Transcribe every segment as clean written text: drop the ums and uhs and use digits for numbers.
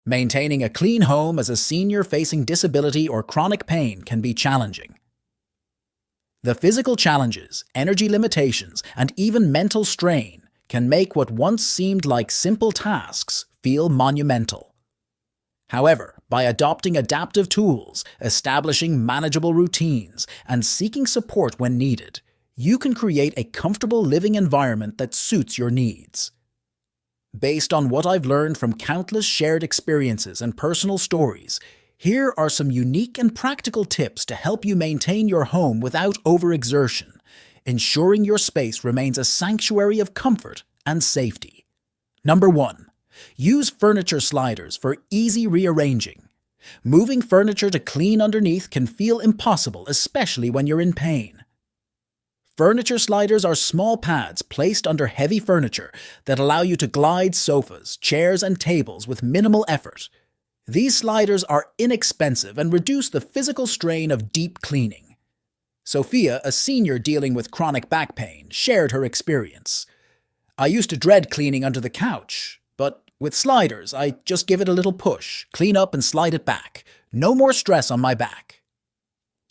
Maintaining a clean home as a senior facing disability or chronic pain can be challenging. The physical challenges, energy limitations, and even mental strain can make what once seemed like simple tasks feel monumental. However, by adopting adaptive tools, establishing manageable routines, and seeking support when needed, you can create a comfortable living environment that suits your needs. Based on what I've learned from countless shared experiences and personal stories, here are some unique and practical tips to help you maintain your home without overexertion, ensuring your space remains a sanctuary of comfort and safety. Number 1. Use furniture sliders for easy rearranging. Moving furniture to clean underneath can feel impossible, especially when you're in pain. Furniture sliders are small pads placed under heavy furniture that allow you to glide sofas, chairs, and tables with minimal effort. These sliders are inexpensive and reduce the physical strain of deep cleaning. Sophia, a senior dealing with chronic back pain, shared her experience. "I used to dread cleaning under the couch, but with sliders, I just give it a little push, clean up and slide it back. No more stress on my back."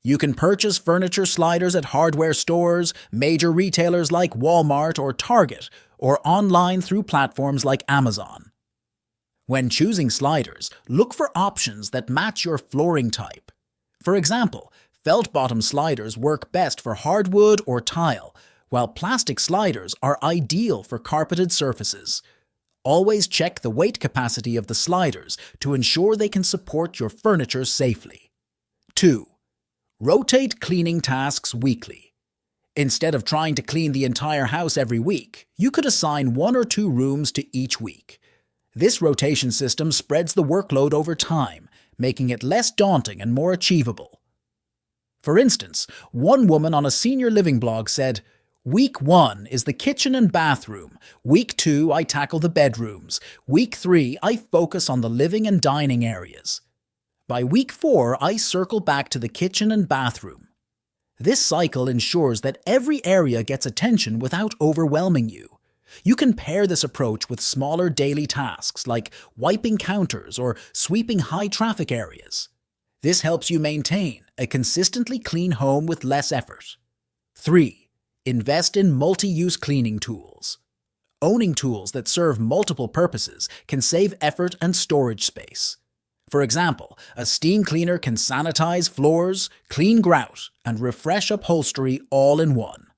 You can purchase furniture sliders at hardware stores, major retailers like Walmart or Target, or online through platforms like Amazon. When choosing sliders, look for options that match your flooring type. For example, felt-bottom sliders work best for hardwood or tile, while plastic sliders are ideal for carpeted surfaces. Always check the weight capacity of the sliders to ensure they can support your furniture safely. 2. Rotate cleaning tasks weekly. Instead of trying to clean the entire house every week, you could assign 1 or 2 rooms to each week. This rotation system spreads the workload over time, making it less daunting and more achievable. For instance, one woman on a senior living blog said, "Week 1 is the kitchen and bathroom. Week 2, I tackle the bedrooms. Week 3, I focus on the living and dining areas. By week 4, I circle back to the kitchen and bathroom." This cycle ensures that every area gets attention without overwhelming you. You can pair this approach with smaller daily tasks like wiping counters or sweeping high-traffic areas. This helps you maintain a consistently clean home with less effort. 3. Invest in multi-use cleaning tools. Owning tools that serve multiple purposes can save effort and storage space. For example, a steam cleaner can sanitize floors, clean grout, and refresh upholstery all in one.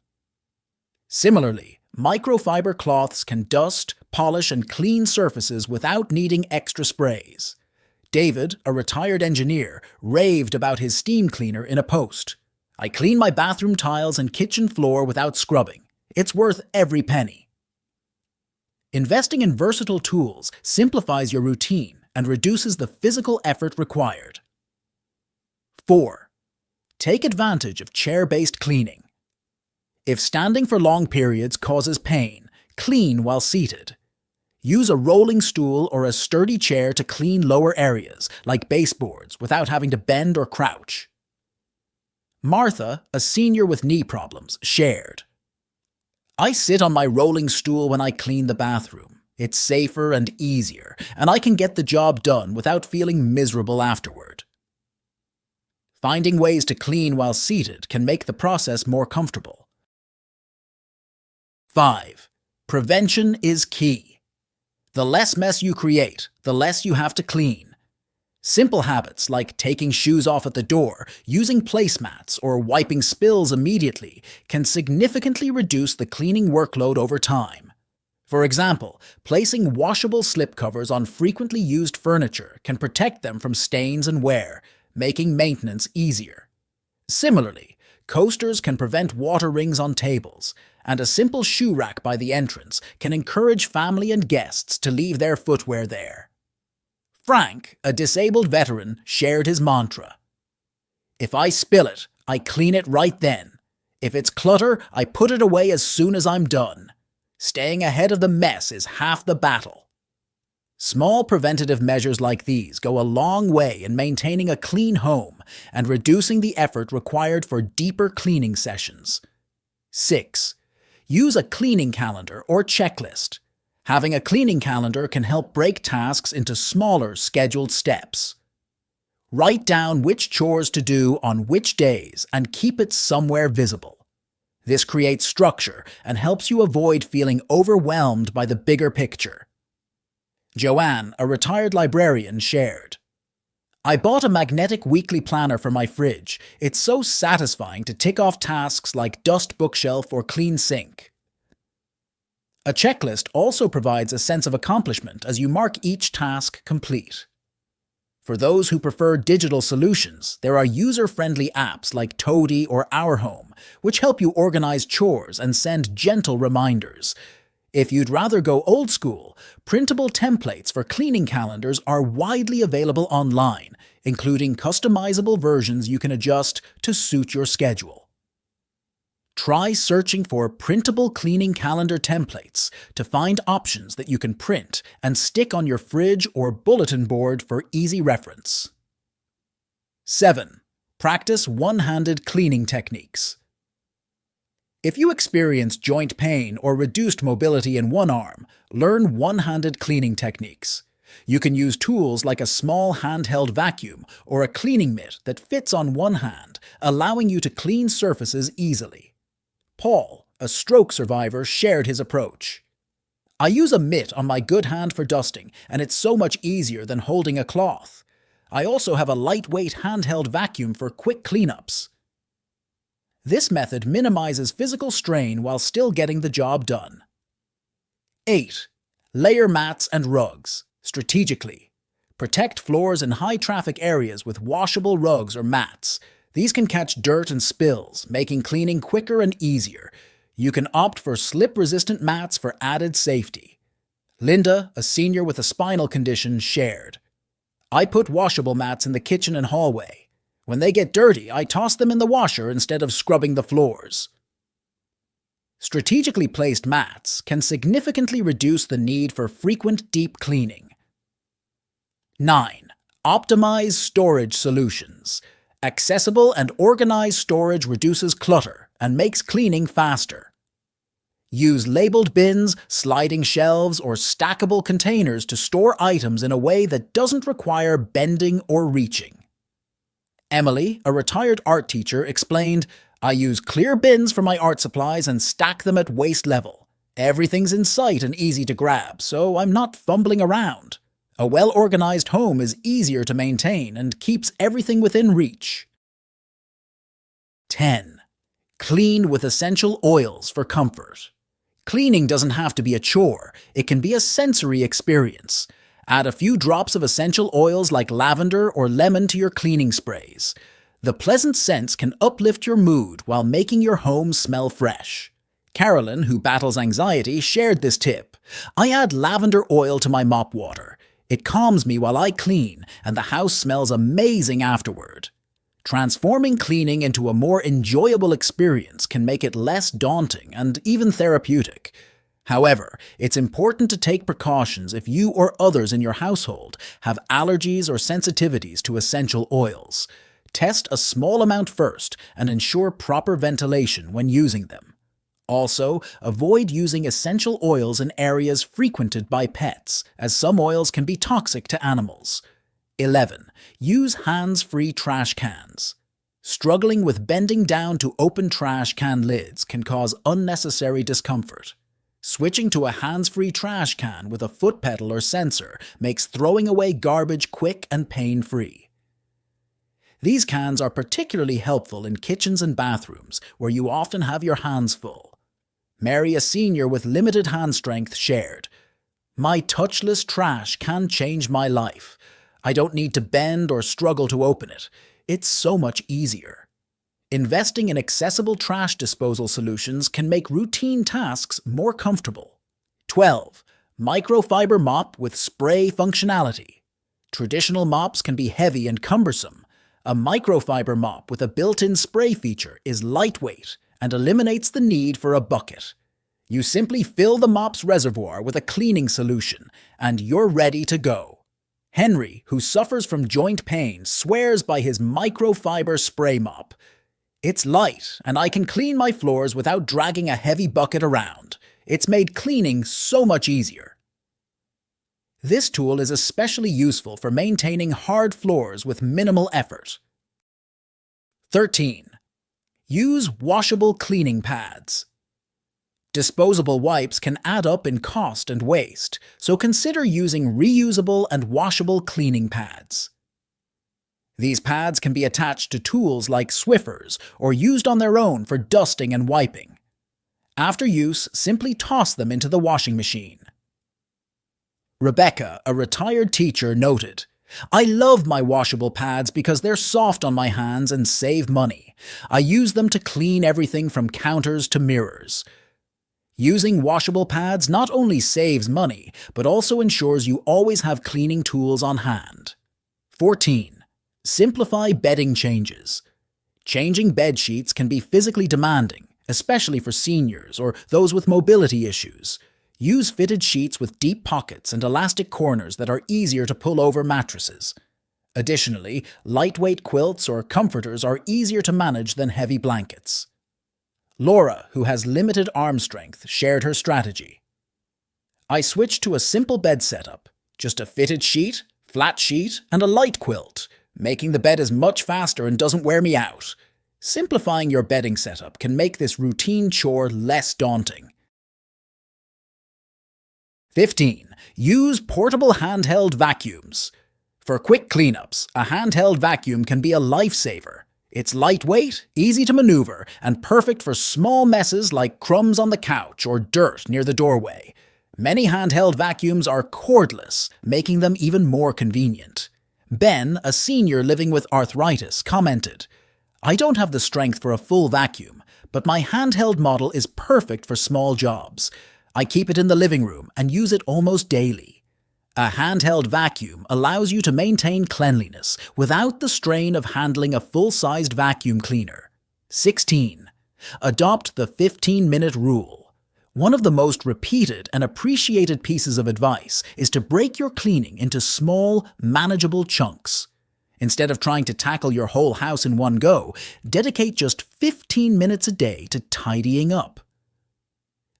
Similarly, microfiber cloths can dust, polish, and clean surfaces without needing extra sprays. David, a retired engineer, raved about his steam cleaner in a post. "I clean my bathroom tiles and kitchen floor without scrubbing. It's worth every penny." Investing in versatile tools simplifies your routine and reduces the physical effort required. 4. Take advantage of chair-based cleaning. If standing for long periods causes pain, clean while seated. Use a rolling stool or a sturdy chair to clean lower areas, like baseboards, without having to bend or crouch. Martha, a senior with knee problems, shared, "I sit on my rolling stool when I clean the bathroom. It's safer and easier, and I can get the job done without feeling miserable afterward." Finding ways to clean while seated can make the process more comfortable. 5. Prevention is key. The less mess you create, the less you have to clean. Simple habits like taking shoes off at the door, using placemats, or wiping spills immediately can significantly reduce the cleaning workload over time. For example, placing washable slipcovers on frequently used furniture can protect them from stains and wear, making maintenance easier. Similarly, coasters can prevent water rings on tables, and a simple shoe rack by the entrance can encourage family and guests to leave their footwear there. Frank, a disabled veteran, shared his mantra. "If I spill it, I clean it right then. If it's clutter, I put it away as soon as I'm done. Staying ahead of the mess is half the battle." Small preventative measures like these go a long way in maintaining a clean home and reducing the effort required for deeper cleaning sessions. 6. Use a cleaning calendar or checklist. Having a cleaning calendar can help break tasks into smaller, scheduled steps. Write down which chores to do on which days and keep it somewhere visible. This creates structure and helps you avoid feeling overwhelmed by the bigger picture. Joanne, a retired librarian, shared, "I bought a magnetic weekly planner for my fridge. It's so satisfying to tick off tasks like dust bookshelf or clean sink." A checklist also provides a sense of accomplishment as you mark each task complete. For those who prefer digital solutions, there are user-friendly apps like Toady or Our Home, which help you organize chores and send gentle reminders. If you'd rather go old school, printable templates for cleaning calendars are widely available online, including customizable versions you can adjust to suit your schedule. Try searching for printable cleaning calendar templates to find options that you can print and stick on your fridge or bulletin board for easy reference. 7. Practice one-handed cleaning techniques. If you experience joint pain or reduced mobility in one arm, learn one-handed cleaning techniques. You can use tools like a small handheld vacuum or a cleaning mitt that fits on one hand, allowing you to clean surfaces easily. Paul, a stroke survivor, shared his approach. "I use a mitt on my good hand for dusting, and it's so much easier than holding a cloth. I also have a lightweight handheld vacuum for quick cleanups." This method minimizes physical strain while still getting the job done. 8. Layer mats and rugs strategically. Protect floors in high-traffic areas with washable rugs or mats. These can catch dirt and spills, making cleaning quicker and easier. You can opt for slip-resistant mats for added safety. Linda, a senior with a spinal condition, shared, "I put washable mats in the kitchen and hallway. When they get dirty, I toss them in the washer instead of scrubbing the floors." Strategically placed mats can significantly reduce the need for frequent deep cleaning. 9. Optimize storage solutions. Accessible and organized storage reduces clutter and makes cleaning faster. Use labeled bins, sliding shelves, or stackable containers to store items in a way that doesn't require bending or reaching. Emily, a retired art teacher, explained, "I use clear bins for my art supplies and stack them at waist level. Everything's in sight and easy to grab, so I'm not fumbling around. A well-organized home is easier to maintain and keeps everything within reach." 10. Clean with essential oils for comfort. Cleaning doesn't have to be a chore. It can be a sensory experience. Add a few drops of essential oils like lavender or lemon to your cleaning sprays. The pleasant scents can uplift your mood while making your home smell fresh. Carolyn, who battles anxiety, shared this tip. "I add lavender oil to my mop water. It calms me while I clean, and the house smells amazing afterward." Transforming cleaning into a more enjoyable experience can make it less daunting and even therapeutic. However, it's important to take precautions if you or others in your household have allergies or sensitivities to essential oils. Test a small amount first and ensure proper ventilation when using them. Also, avoid using essential oils in areas frequented by pets, as some oils can be toxic to animals. 11. Use hands-free trash cans. Struggling with bending down to open trash can lids can cause unnecessary discomfort. Switching to a hands-free trash can with a foot pedal or sensor makes throwing away garbage quick and pain-free. These cans are particularly helpful in kitchens and bathrooms, where you often have your hands full. Mary, a senior with limited hand strength, shared, "My touchless trash can change my life. I don't need to bend or struggle to open it. It's so much easier." Investing in accessible trash disposal solutions can make routine tasks more comfortable. 12. Microfiber mop with spray functionality. Traditional mops can be heavy and cumbersome. A microfiber mop with a built-in spray feature is lightweight and eliminates the need for a bucket. You simply fill the mop's reservoir with a cleaning solution, and you're ready to go. Henry, who suffers from joint pain, swears by his microfiber spray mop. "It's light, and I can clean my floors without dragging a heavy bucket around. It's made cleaning so much easier." This tool is especially useful for maintaining hard floors with minimal effort. 13. Use washable cleaning pads. Disposable wipes can add up in cost and waste, so consider using reusable and washable cleaning pads. These pads can be attached to tools like Swiffers or used on their own for dusting and wiping. After use, simply toss them into the washing machine. Rebecca, a retired teacher, noted, "I love my washable pads because they're soft on my hands and save money. I use them to clean everything from counters to mirrors." Using washable pads not only saves money, but also ensures you always have cleaning tools on hand. 14. Simplify bedding changes. Changing bed sheets can be physically demanding, especially for seniors or those with mobility issues. Use fitted sheets with deep pockets and elastic corners that are easier to pull over mattresses. Additionally, lightweight quilts or comforters are easier to manage than heavy blankets. Laura, who has limited arm strength, shared her strategy. "I switched to a simple bed setup, just a fitted sheet, flat sheet, and a light quilt. Making the bed is much faster and doesn't wear me out." Simplifying your bedding setup can make this routine chore less daunting. 15. Use portable handheld vacuums. For quick cleanups, a handheld vacuum can be a lifesaver. It's lightweight, easy to maneuver, and perfect for small messes like crumbs on the couch or dirt near the doorway. Many handheld vacuums are cordless, making them even more convenient. Ben, a senior living with arthritis, commented, "I don't have the strength for a full vacuum, but my handheld model is perfect for small jobs. I keep it in the living room and use it almost daily." A handheld vacuum allows you to maintain cleanliness without the strain of handling a full-sized vacuum cleaner. 16. Adopt the 15-minute rule. One of the most repeated and appreciated pieces of advice is to break your cleaning into small, manageable chunks. Instead of trying to tackle your whole house in one go, dedicate just 15 minutes a day to tidying up.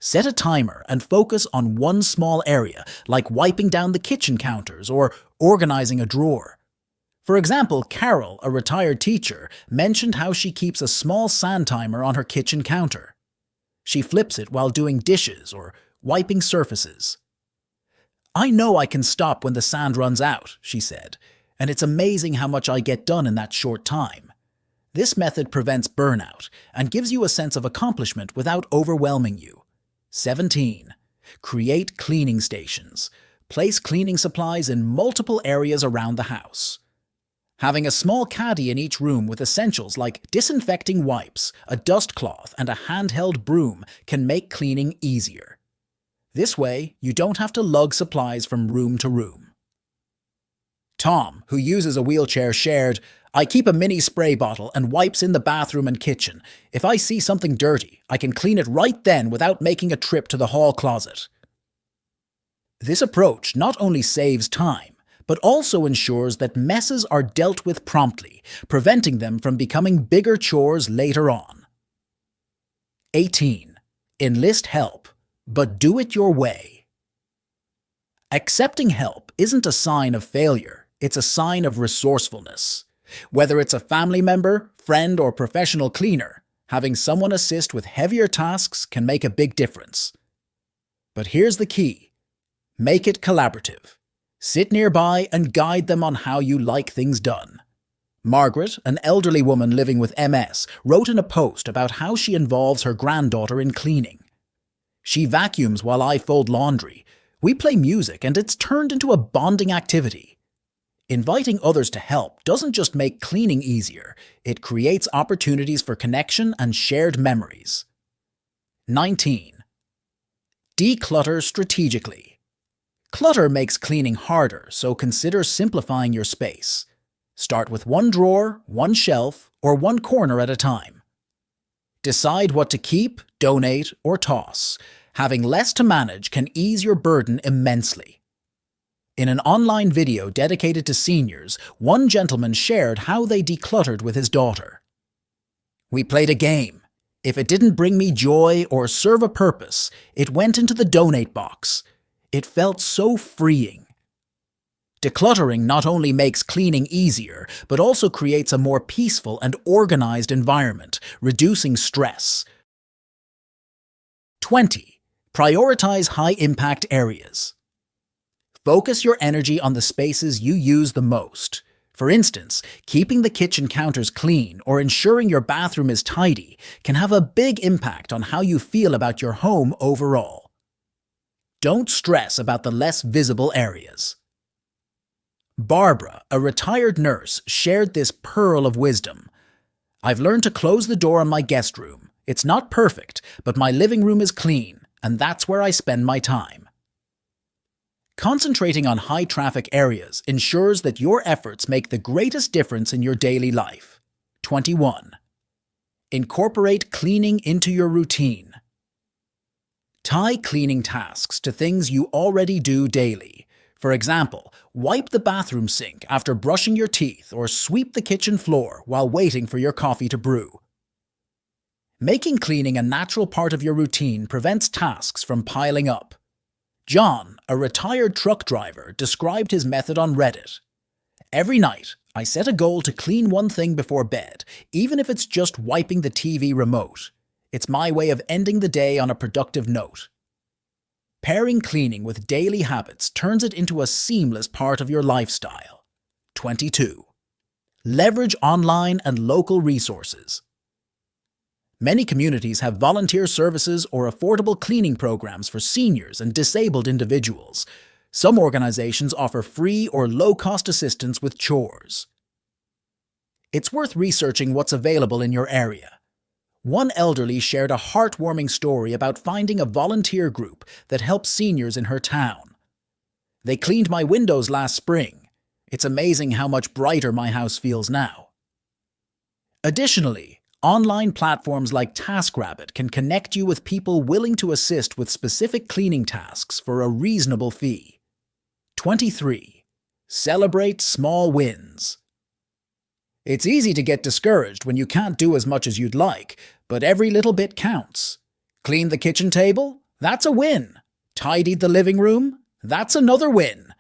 Set a timer and focus on one small area, like wiping down the kitchen counters or organizing a drawer. For example, Carol, a retired teacher, mentioned how she keeps a small sand timer on her kitchen counter. She flips it while doing dishes or wiping surfaces. "I know I can stop when the sand runs out," she said, "and it's amazing how much I get done in that short time." This method prevents burnout and gives you a sense of accomplishment without overwhelming you. 17. Create cleaning stations. Place cleaning supplies in multiple areas around the house. Having a small caddy in each room with essentials like disinfecting wipes, a dust cloth, and a handheld broom can make cleaning easier. This way, you don't have to lug supplies from room to room. Tom, who uses a wheelchair, shared, "I keep a mini spray bottle and wipes in the bathroom and kitchen. If I see something dirty, I can clean it right then without making a trip to the hall closet." This approach not only saves time, but also ensures that messes are dealt with promptly, preventing them from becoming bigger chores later on. 18. Enlist help, but do it your way. Accepting help isn't a sign of failure, it's a sign of resourcefulness. Whether it's a family member, friend, or professional cleaner, having someone assist with heavier tasks can make a big difference. But here's the key. Make it collaborative. Sit nearby and guide them on how you like things done. Margaret, an elderly woman living with MS, wrote in a post about how she involves her granddaughter in cleaning. "She vacuums while I fold laundry. We play music and it's turned into a bonding activity." Inviting others to help doesn't just make cleaning easier, it creates opportunities for connection and shared memories. 19. Declutter strategically. Clutter makes cleaning harder, so consider simplifying your space. Start with one drawer, one shelf, or one corner at a time. Decide what to keep, donate, or toss. Having less to manage can ease your burden immensely. In an online video dedicated to seniors, one gentleman shared how they decluttered with his daughter. "We played a game. If it didn't bring me joy or serve a purpose, it went into the donate box. It felt so freeing. Decluttering not only makes cleaning easier, but also creates a more peaceful and organized environment, reducing stress. 20. Prioritize high-impact areas. Focus your energy on the spaces you use the most. For instance, keeping the kitchen counters clean or ensuring your bathroom is tidy can have a big impact on how you feel about your home overall. Don't stress about the less visible areas. Barbara, a retired nurse, shared this pearl of wisdom. I've learned to close the door on my guest room. It's not perfect, but my living room is clean, and that's where I spend my time. Concentrating on high-traffic areas ensures that your efforts make the greatest difference in your daily life. 21. Incorporate cleaning into your routine. Tie cleaning tasks to things you already do daily. For example, wipe the bathroom sink after brushing your teeth or sweep the kitchen floor while waiting for your coffee to brew. Making cleaning a natural part of your routine prevents tasks from piling up. John, a retired truck driver, described his method on Reddit. Every night, I set a goal to clean one thing before bed, even if it's just wiping the TV remote. It's my way of ending the day on a productive note. Pairing cleaning with daily habits turns it into a seamless part of your lifestyle. 22. Leverage online and local resources. Many communities have volunteer services or affordable cleaning programs for seniors and disabled individuals. Some organizations offer free or low-cost assistance with chores. It's worth researching what's available in your area. One elderly shared a heartwarming story about finding a volunteer group that helps seniors in her town. They cleaned my windows last spring. It's amazing how much brighter my house feels now. Additionally, online platforms like TaskRabbit can connect you with people willing to assist with specific cleaning tasks for a reasonable fee. 23. Celebrate small wins. It's easy to get discouraged when you can't do as much as you'd like, but every little bit counts. Cleaned the kitchen table? That's a win. Tidied the living room? That's another win.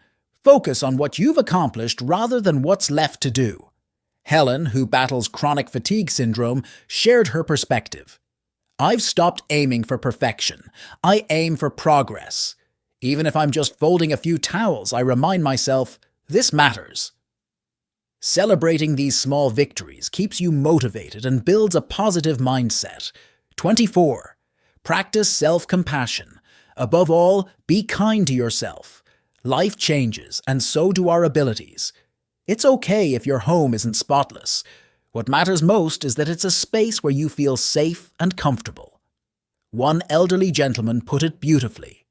Focus on what you've accomplished rather than what's left to do. Helen, who battles chronic fatigue syndrome, shared her perspective. I've stopped aiming for perfection. I aim for progress. Even if I'm just folding a few towels, I remind myself, this matters. Celebrating these small victories keeps you motivated and builds a positive mindset. 24. Practice self-compassion. Above all, be kind to yourself. Life changes, and so do our abilities. It's okay if your home isn't spotless. What matters most is that it's a space where you feel safe and comfortable. One elderly gentleman put it beautifully.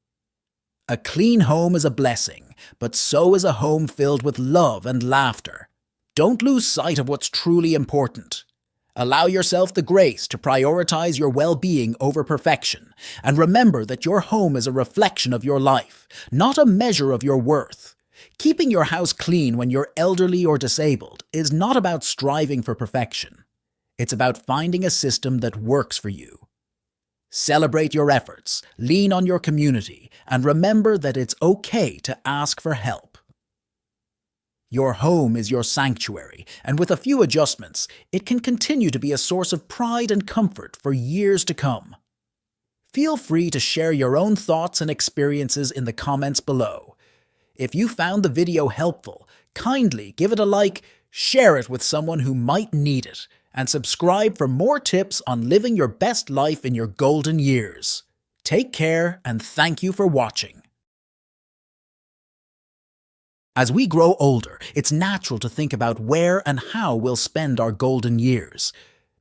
A clean home is a blessing, but so is a home filled with love and laughter. Don't lose sight of what's truly important. Allow yourself the grace to prioritize your well-being over perfection, and remember that your home is a reflection of your life, not a measure of your worth. Keeping your house clean when you're elderly or disabled is not about striving for perfection. It's about finding a system that works for you. Celebrate your efforts, lean on your community, and remember that it's okay to ask for help. Your home is your sanctuary, and with a few adjustments, it can continue to be a source of pride and comfort for years to come. Feel free to share your own thoughts and experiences in the comments below. If you found the video helpful, kindly give it a like, share it with someone who might need it, and subscribe for more tips on living your best life in your golden years. Take care, and thank you for watching. As we grow older, it's natural to think about where and how we'll spend our golden years.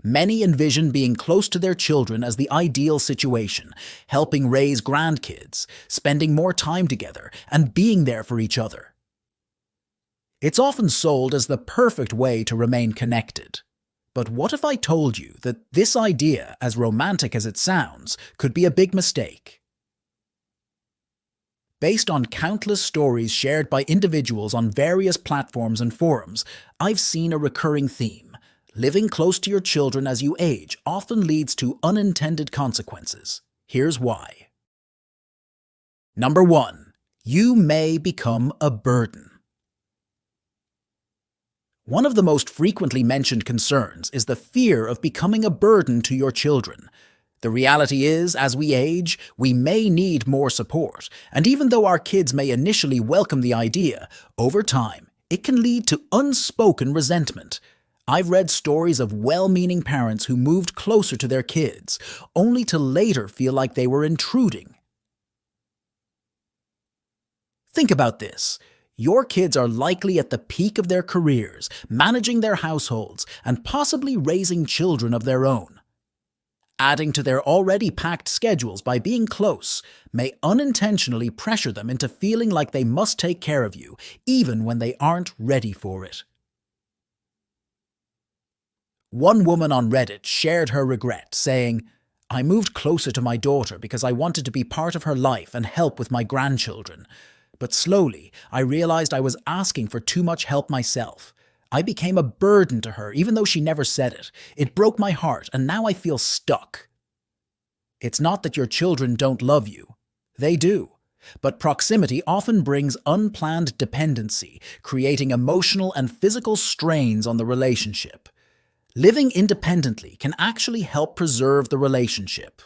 Many envision being close to their children as the ideal situation, helping raise grandkids, spending more time together, and being there for each other. It's often sold as the perfect way to remain connected. But what if I told you that this idea, as romantic as it sounds, could be a big mistake? Based on countless stories shared by individuals on various platforms and forums, I've seen a recurring theme. Living close to your children as you age often leads to unintended consequences. Here's why. Number 1. You may become a burden. One of the most frequently mentioned concerns is the fear of becoming a burden to your children. The reality is, as we age, we may need more support, and even though our kids may initially welcome the idea, over time, it can lead to unspoken resentment. I've read stories of well-meaning parents who moved closer to their kids, only to later feel like they were intruding. Think about this. Your kids are likely at the peak of their careers, managing their households, and possibly raising children of their own. Adding to their already packed schedules by being close may unintentionally pressure them into feeling like they must take care of you, even when they aren't ready for it. One woman on Reddit shared her regret, saying, "I moved closer to my daughter because I wanted to be part of her life and help with my grandchildren. But slowly, I realized I was asking for too much help myself. I became a burden to her, even though she never said it. It broke my heart, and now I feel stuck." It's not that your children don't love you. They do. But proximity often brings unplanned dependency, creating emotional and physical strains on the relationship. Living independently can actually help preserve the relationship.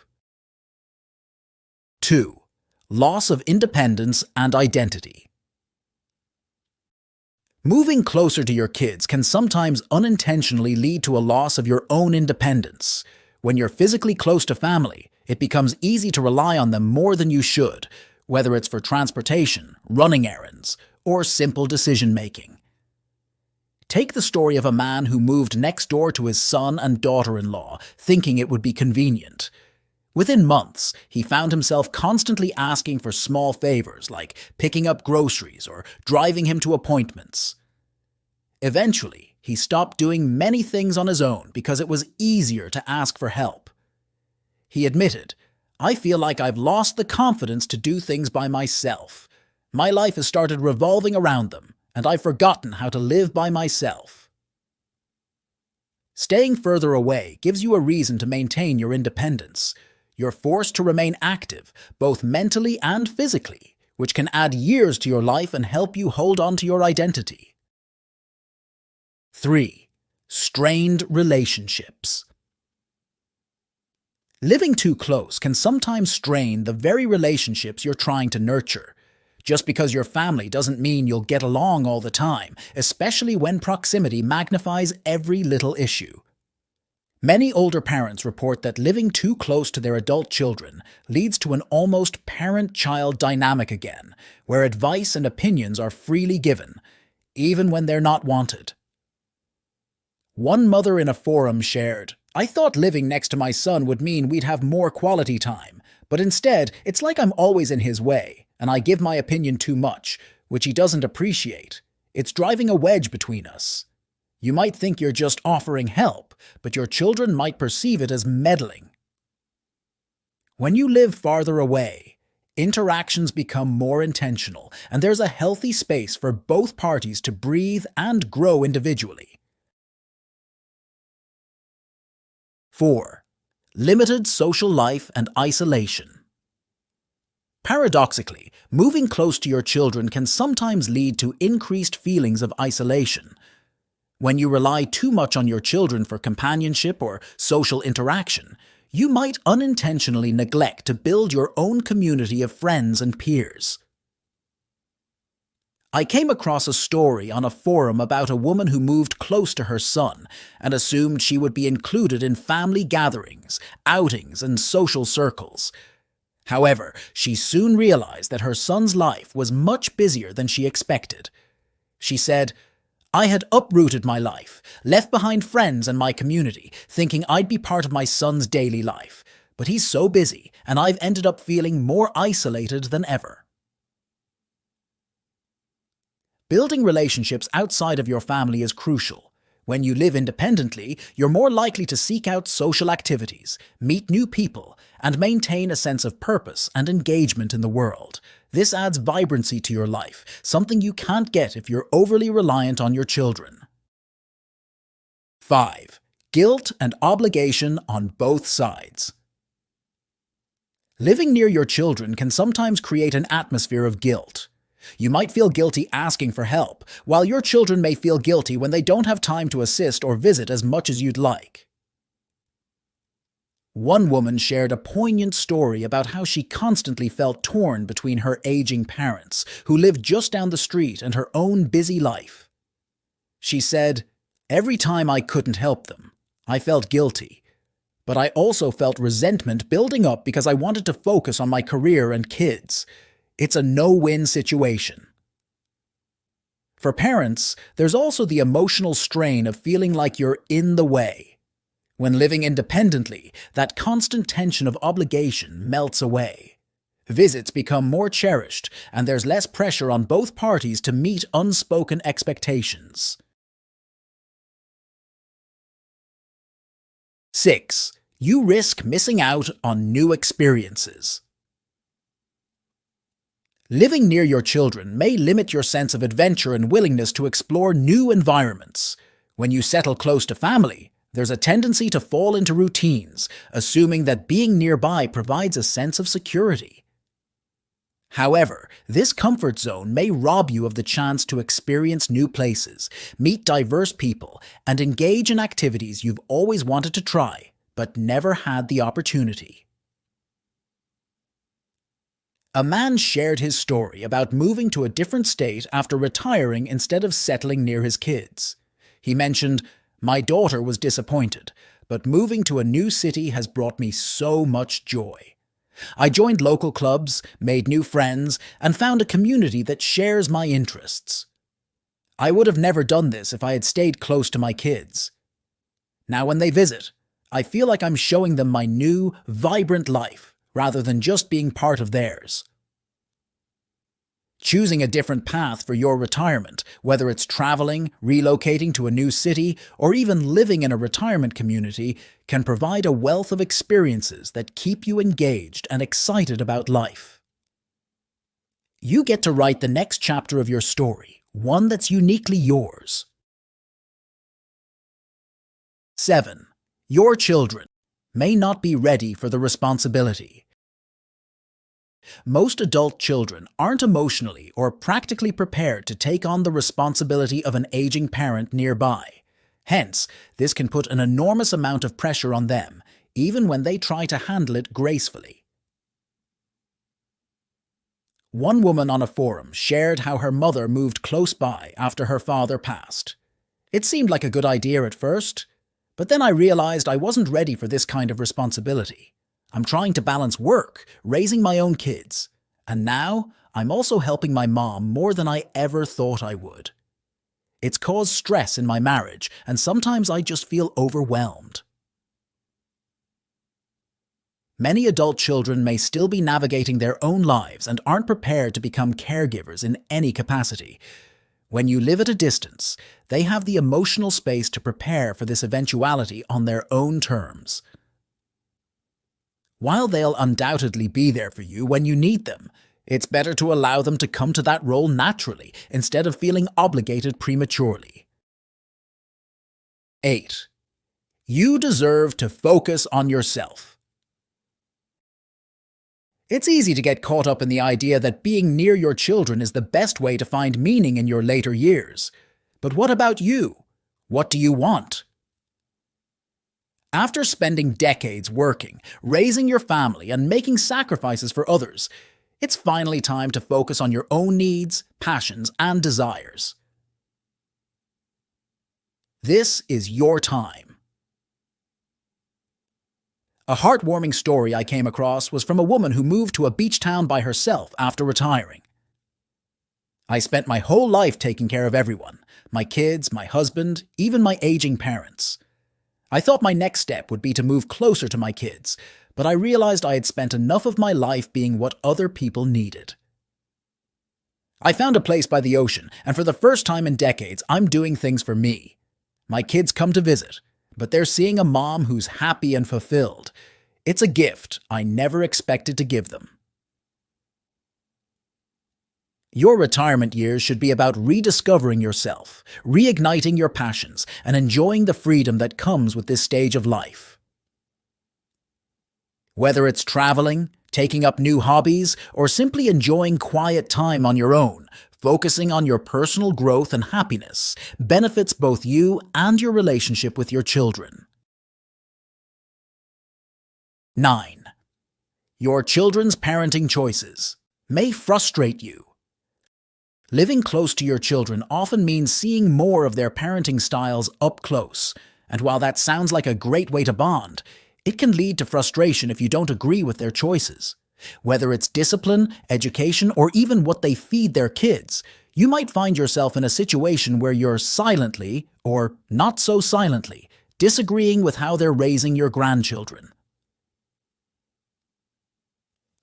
2. Loss of independence and identity. Moving closer to your kids can sometimes unintentionally lead to a loss of your own independence. When you're physically close to family, it becomes easy to rely on them more than you should, whether it's for transportation, running errands, or simple decision-making. Take the story of a man who moved next door to his son and daughter-in-law, thinking it would be convenient. Within months, he found himself constantly asking for small favors like picking up groceries or driving him to appointments. Eventually, he stopped doing many things on his own because it was easier to ask for help. He admitted, "I feel like I've lost the confidence to do things by myself. My life has started revolving around them, and I've forgotten how to live by myself." Staying further away gives you a reason to maintain your independence. You're forced to remain active, both mentally and physically, which can add years to your life and help you hold on to your identity. 3. Strained relationships. Living too close can sometimes strain the very relationships you're trying to nurture. Just because you're family doesn't mean you'll get along all the time, especially when proximity magnifies every little issue. Many older parents report that living too close to their adult children leads to an almost parent-child dynamic again, where advice and opinions are freely given, even when they're not wanted. One mother in a forum shared, "I thought living next to my son would mean we'd have more quality time, but instead, it's like I'm always in his way, and I give my opinion too much, which he doesn't appreciate. It's driving a wedge between us. You might think you're just offering help, but your children might perceive it as meddling." When you live farther away, interactions become more intentional, and there's a healthy space for both parties to breathe and grow individually. 4. Limited social life and isolation. Paradoxically, moving close to your children can sometimes lead to increased feelings of isolation. When you rely too much on your children for companionship or social interaction, you might unintentionally neglect to build your own community of friends and peers. I came across a story on a forum about a woman who moved close to her son and assumed she would be included in family gatherings, outings, and social circles. However, she soon realized that her son's life was much busier than she expected. She said, "I had uprooted my life, left behind friends and my community, thinking I'd be part of my son's daily life. But he's so busy, and I've ended up feeling more isolated than ever." Building relationships outside of your family is crucial. When you live independently, you're more likely to seek out social activities, meet new people, and maintain a sense of purpose and engagement in the world. This adds vibrancy to your life, something you can't get if you're overly reliant on your children. 5. Guilt and obligation on both sides. Living near your children can sometimes create an atmosphere of guilt. You might feel guilty asking for help, while your children may feel guilty when they don't have time to assist or visit as much as you'd like. One woman shared a poignant story about how she constantly felt torn between her aging parents, who lived just down the street, and her own busy life. She said, "Every time I couldn't help them, I felt guilty. But I also felt resentment building up because I wanted to focus on my career and kids. It's a no-win situation." For parents, there's also the emotional strain of feeling like you're in the way. When living independently, that constant tension of obligation melts away. Visits become more cherished, and there's less pressure on both parties to meet unspoken expectations. 6. You risk missing out on new experiences. Living near your children may limit your sense of adventure and willingness to explore new environments. When you settle close to family, there's a tendency to fall into routines, assuming that being nearby provides a sense of security. However, this comfort zone may rob you of the chance to experience new places, meet diverse people, and engage in activities you've always wanted to try, but never had the opportunity. A man shared his story about moving to a different state after retiring instead of settling near his kids. He mentioned, "My daughter was disappointed, but moving to a new city has brought me so much joy. I joined local clubs, made new friends, and found a community that shares my interests. I would have never done this if I had stayed close to my kids. Now when they visit, I feel like I'm showing them my new, vibrant life, rather than just being part of theirs." Choosing a different path for your retirement, whether it's traveling, relocating to a new city, or even living in a retirement community, can provide a wealth of experiences that keep you engaged and excited about life. You get to write the next chapter of your story, one that's uniquely yours. 7. Your children may not be ready for the responsibility. Most adult children aren't emotionally or practically prepared to take on the responsibility of an aging parent nearby. Hence, this can put an enormous amount of pressure on them, even when they try to handle it gracefully. One woman on a forum shared how her mother moved close by after her father passed. "It seemed like a good idea at first, but then I realized I wasn't ready for this kind of responsibility. I'm trying to balance work, raising my own kids, and now I'm also helping my mom more than I ever thought I would. It's caused stress in my marriage, and sometimes I just feel overwhelmed." Many adult children may still be navigating their own lives and aren't prepared to become caregivers in any capacity. When you live at a distance, they have the emotional space to prepare for this eventuality on their own terms. While they'll undoubtedly be there for you when you need them, it's better to allow them to come to that role naturally instead of feeling obligated prematurely. 8. You deserve to focus on yourself. It's easy to get caught up in the idea that being near your children is the best way to find meaning in your later years. But what about you? What do you want? After spending decades working, raising your family, and making sacrifices for others, it's finally time to focus on your own needs, passions, and desires. This is your time. A heartwarming story I came across was from a woman who moved to a beach town by herself after retiring. "I spent my whole life taking care of everyone, my kids, my husband, even my aging parents. I thought my next step would be to move closer to my kids, but I realized I had spent enough of my life being what other people needed. I found a place by the ocean, and for the first time in decades, I'm doing things for me. My kids come to visit, but they're seeing a mom who's happy and fulfilled. It's a gift I never expected to give them." Your retirement years should be about rediscovering yourself, reigniting your passions, and enjoying the freedom that comes with this stage of life. Whether it's traveling, Taking up new hobbies, or simply enjoying quiet time on your own, focusing on your personal growth and happiness, benefits both you and your relationship with your children. 9. Your children's parenting choices may frustrate you. Living close to your children often means seeing more of their parenting styles up close, and while that sounds like a great way to bond, it can lead to frustration if you don't agree with their choices. Whether it's discipline, education, or even what they feed their kids, you might find yourself in a situation where you're silently, or not so silently, disagreeing with how they're raising your grandchildren.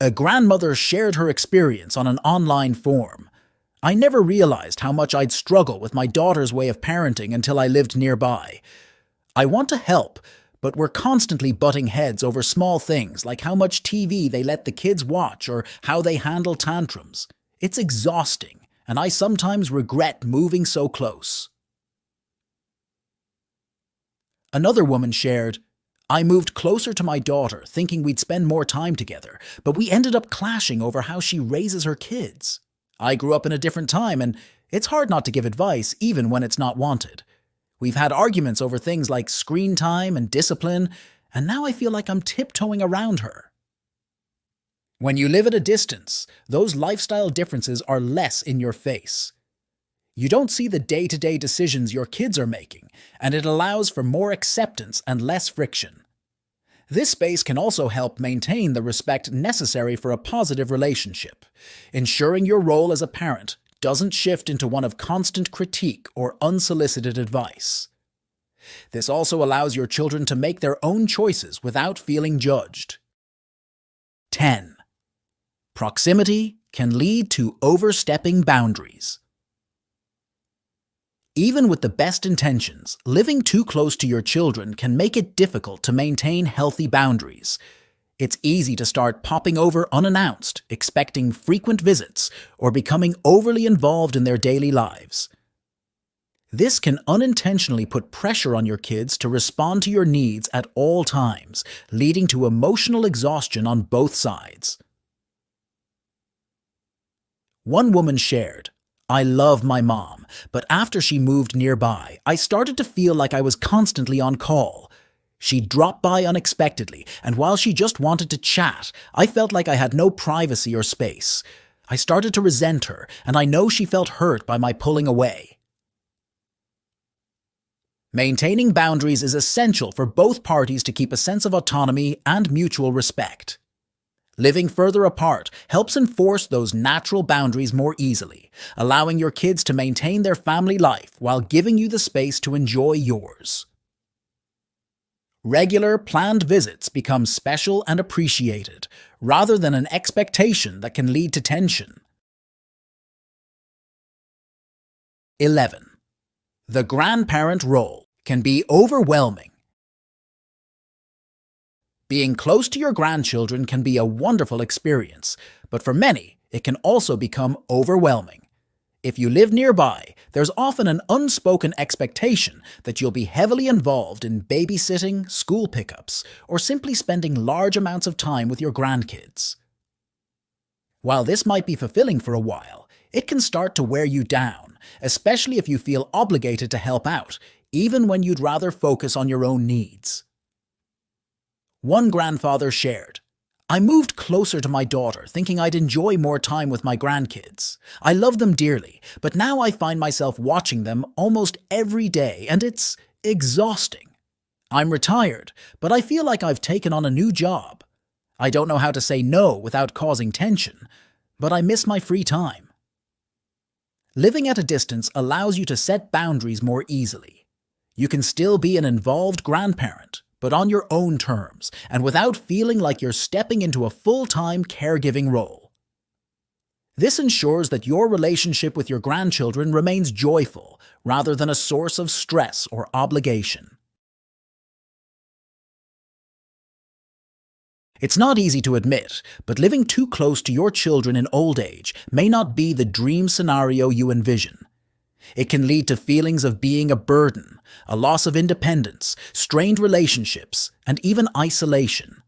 A grandmother shared her experience on an online forum. "I never realized how much I'd struggle with my daughter's way of parenting until I lived nearby. I want to help, but we're constantly butting heads over small things like how much TV they let the kids watch or how they handle tantrums. It's exhausting, and I sometimes regret moving so close." Another woman shared, "I moved closer to my daughter thinking we'd spend more time together, but we ended up clashing over how she raises her kids. I grew up in a different time, and it's hard not to give advice even when it's not wanted. We've had arguments over things like screen time and discipline, and now I feel like I'm tiptoeing around her." When you live at a distance, those lifestyle differences are less in your face. You don't see the day-to-day decisions your kids are making, and it allows for more acceptance and less friction. This space can also help maintain the respect necessary for a positive relationship, ensuring your role as a parent doesn't shift into one of constant critique or unsolicited advice. This also allows your children to make their own choices without feeling judged. 10. Proximity can lead to overstepping boundaries. Even with the best intentions, living too close to your children can make it difficult to maintain healthy boundaries. It's easy to start popping over unannounced, expecting frequent visits, or becoming overly involved in their daily lives. This can unintentionally put pressure on your kids to respond to your needs at all times, leading to emotional exhaustion on both sides. One woman shared, "I love my mom, but after she moved nearby, I started to feel like I was constantly on call. She dropped by unexpectedly, and while she just wanted to chat, I felt like I had no privacy or space. I started to resent her, and I know she felt hurt by my pulling away." Maintaining boundaries is essential for both parties to keep a sense of autonomy and mutual respect. Living further apart helps enforce those natural boundaries more easily, allowing your kids to maintain their family life while giving you the space to enjoy yours. Regular, planned visits become special and appreciated, rather than an expectation that can lead to tension. 11. The grandparent role can be overwhelming. Being close to your grandchildren can be a wonderful experience, but for many, it can also become overwhelming. If you live nearby, there's often an unspoken expectation that you'll be heavily involved in babysitting, school pickups, or simply spending large amounts of time with your grandkids. While this might be fulfilling for a while, it can start to wear you down, especially if you feel obligated to help out, even when you'd rather focus on your own needs. One grandfather shared, "I moved closer to my daughter thinking I'd enjoy more time with my grandkids. I love them dearly, but now I find myself watching them almost every day and it's exhausting. I'm retired, but I feel like I've taken on a new job. I don't know how to say no without causing tension, but I miss my free time." Living at a distance allows you to set boundaries more easily. You can still be an involved grandparent, but on your own terms, and without feeling like you're stepping into a full-time caregiving role. This ensures that your relationship with your grandchildren remains joyful, rather than a source of stress or obligation. It's not easy to admit, but living too close to your children in old age may not be the dream scenario you envision. It can lead to feelings of being a burden, a loss of independence, strained relationships, and even isolation.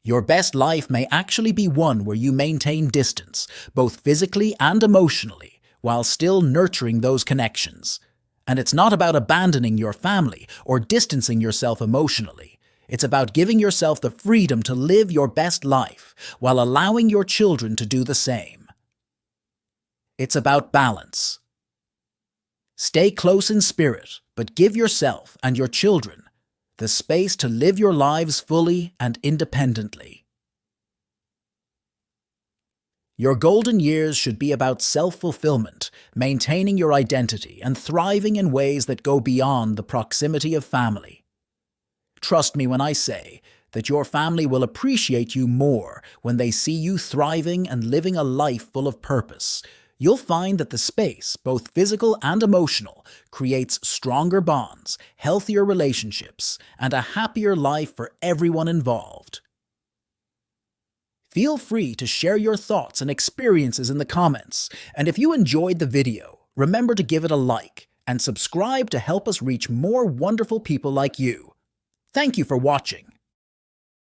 Your best life may actually be one where you maintain distance, both physically and emotionally, while still nurturing those connections. And it's not about abandoning your family or distancing yourself emotionally. It's about giving yourself the freedom to live your best life while allowing your children to do the same. It's about balance. Stay close in spirit, but give yourself and your children the space to live your lives fully and independently. Your golden years should be about self-fulfillment, maintaining your identity, and thriving in ways that go beyond the proximity of family. Trust me when I say that your family will appreciate you more when they see you thriving and living a life full of purpose. You'll find that the space, both physical and emotional, creates stronger bonds, healthier relationships, and a happier life for everyone involved. Feel free to share your thoughts and experiences in the comments, and if you enjoyed the video, remember to give it a like and subscribe to help us reach more wonderful people like you. Thank you for watching.